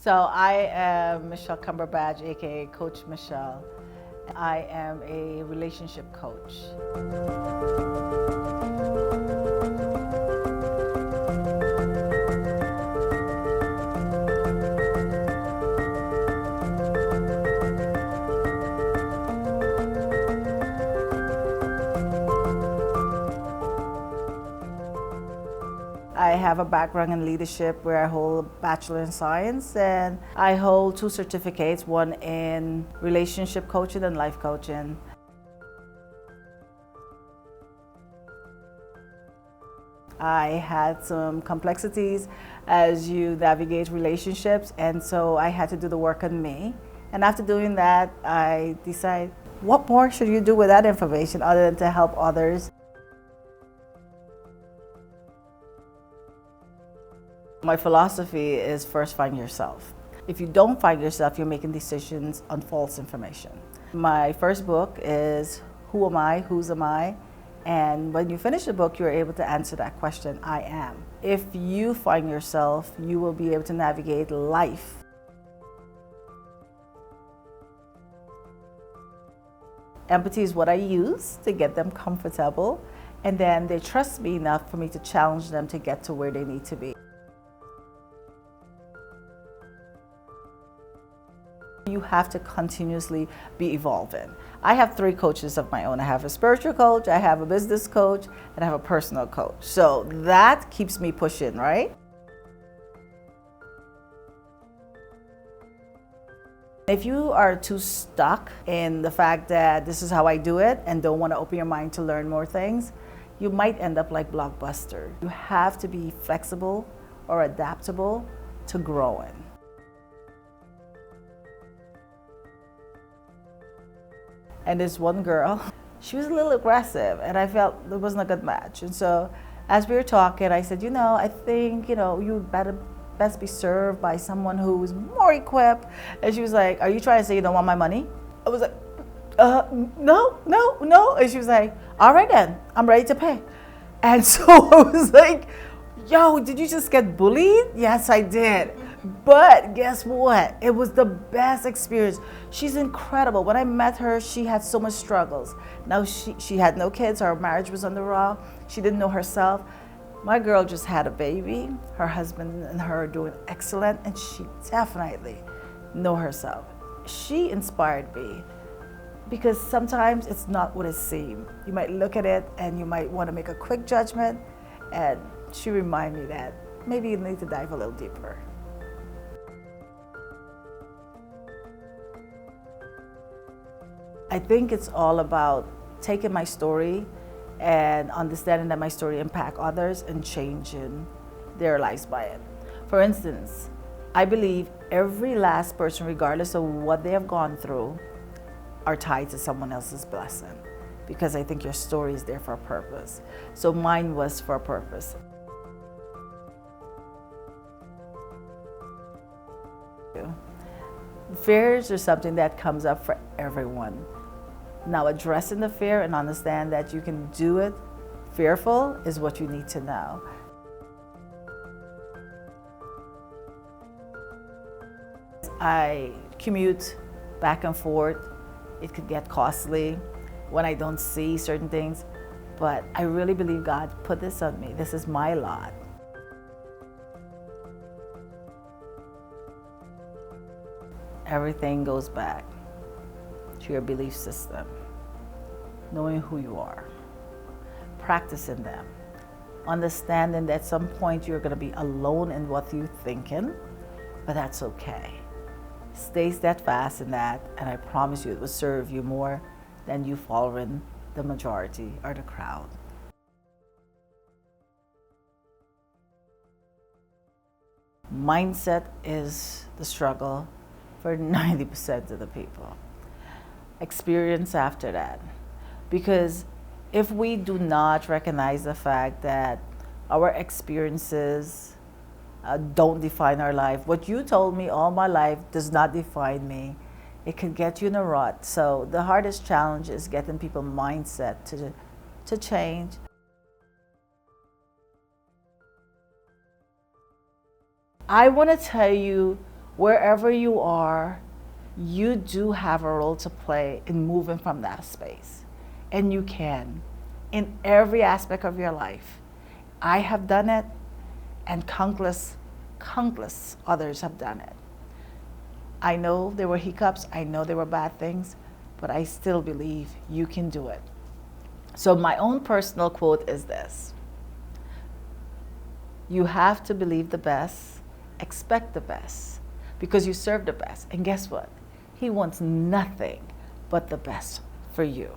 So I am Michelle Cumberbatch, aka Coach Michelle. I am a relationship coach. I have a background in leadership where I hold a Bachelor in Science, and I hold 2 certificates, one in relationship coaching and life coaching. I had some complexities as you navigate relationships, and so I had to do the work on me. And after doing that, I decided, what more should you do with that information other than to help others? My philosophy is first find yourself. If you don't find yourself, you're making decisions on false information. My first book is Who Am I? Whose Am I? And when you finish the book, you're able to answer that question, I am. If you find yourself, you will be able to navigate life. Empathy is what I use to get them comfortable, and then they trust me enough for me to challenge them to get to where they need to be. You have to continuously be evolving. I have 3 coaches of my own. I have a spiritual coach, I have a business coach, and I have a personal coach. So that keeps me pushing, right? If you are too stuck in the fact that this is how I do it and don't want to open your mind to learn more things, you might end up like Blockbuster. You have to be flexible or adaptable to growing. And this one girl, she was a little aggressive, and I felt it wasn't a good match. And so as we were talking, I said, I think, you best be served by someone who's more equipped. And she was like, are you trying to say you don't want my money? I was like, no. And she was like, all right then, I'm ready to pay. And so I was like, yo, did you just get bullied? Yes, I did. But guess what? It was the best experience. She's incredible. When I met her, she had so much struggles. Now she had no kids. Her marriage was on the raw. She didn't know herself. My girl just had a baby. Her husband and her are doing excellent, and she definitely know herself. She inspired me because sometimes it's not what it seems. You might look at it and you might want to make a quick judgment, and she reminded me that maybe you need to dive a little deeper. I think it's all about taking my story and understanding that my story impacts others and changing their lives by it. For instance, I believe every last person, regardless of what they have gone through, are tied to someone else's blessing, because I think your story is there for a purpose. So mine was for a purpose. Fears are something that comes up for everyone. Now, addressing the fear and understand that you can do it fearful is what you need to know. I commute back and forth. It could get costly when I don't see certain things, but I really believe God put this on me. This is my lot. Everything goes back to your belief system, knowing who you are, practicing them, understanding that at some point you're going to be alone in what you're thinking, but that's okay. Stay steadfast in that, and I promise you it will serve you more than you following the majority or the crowd. Mindset is the struggle for 90% of the people. Experience after that. Because if we do not recognize the fact that our experiences don't define our life, what you told me all my life does not define me, it can get you in a rut. So the hardest challenge is getting people's mindset to change. I want to tell you wherever you are, you do have a role to play in moving from that space. And you can, in every aspect of your life. I have done it, and countless others have done it. I know there were hiccups, I know there were bad things, but I still believe you can do it. So my own personal quote is this: you have to believe the best, expect the best, because you serve the best. And guess what? He wants nothing but the best for you.